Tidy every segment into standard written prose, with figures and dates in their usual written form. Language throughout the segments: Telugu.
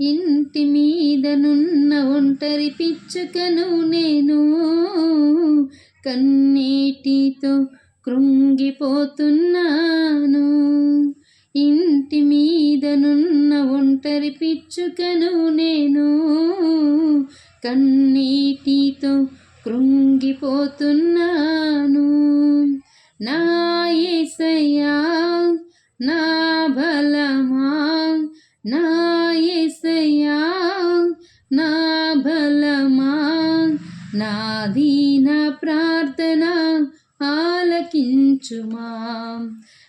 ఇంటి మీదనున్న ఒంటరి పిచ్చుకను నేను, కన్నీటితో కృంగిపోతున్నాను. ఇంటి మీదనున్న ఒంటరి పిచ్చుకను నేను, కన్నీటితో కృంగిపోతున్నాను. నా యేసయ్యా నా బలమా, నా యేసయ్యా నా బలమా, నా దీన ప్రార్థన ఆలకించుమా,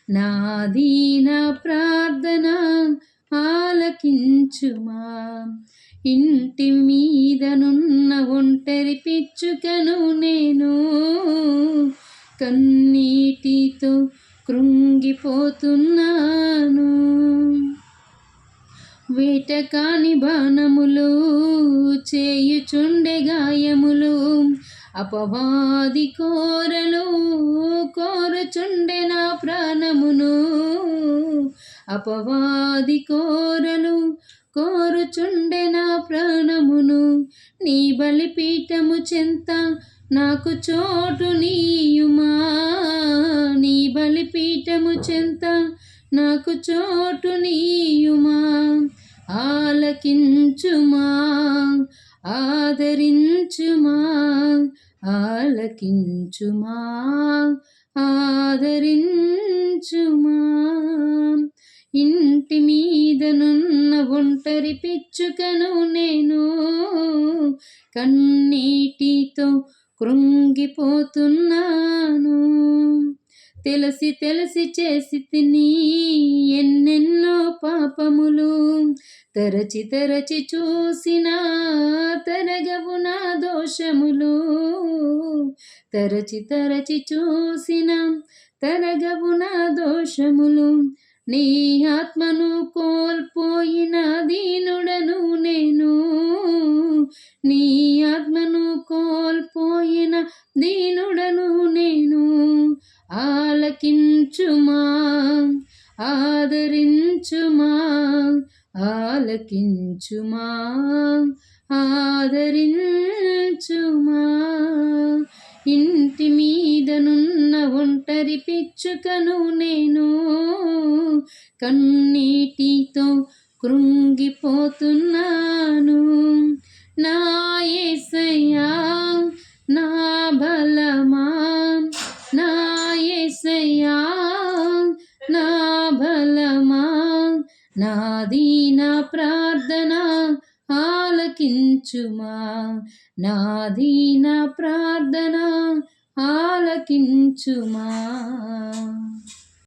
నా దీన ప్రార్థన ఆలకించుమా. ఇంటి మీదనున్న ఒంటరి పిచ్చుకను నేను, కన్నీటితో కృంగిపోతున్నాను. వేటకాని బాణములు చేయుచుండె గాయములు, అపవాది కోరచుండె నా ప్రాణమును, అపవాది కోరుచుండె నా ప్రాణమును. నీ బలిపీఠము చెంత నాకు చోటు నీయుమా, నీ బలిపీఠము చెంత నాకు చోటు నీయుమా. ఆలకించుమా, ఆదరించుమా, ఆలకించుమా, ఆదరించుమా. ఇంటి మీదనున్న ఒంటరి పిచ్చుకను నేను, కన్నీటితో కృంగిపోతున్నాను. తెలిసి చేసి తిని ఎన్నెన్నో పాపములు, తరచి చూసినా తరగవు నా దోషములు, తరచి చూసినా తరగవు నా దోషములు. నీ ఆత్మను కోల్పోయిన దీనుడను నేను, నీ ఆత్మను కోల్పోయిన దీనుడను నేను. ఆలకించుమా, ఆదరించుమా, ఆలకించుమా, ఆదరించుమా. ఇంటి మీదనున్న ఒంటరి పిచ్చుకను నేను, కన్నీటితో కృంగిపోతున్నాను. నా యేసయ్యా నా బలమా, నా యేసయ్యా నా బలమా, నా దీన ప్రార్థన ఆలకించుమా, నా దీన ప్రార్థన ఆలకించుమా.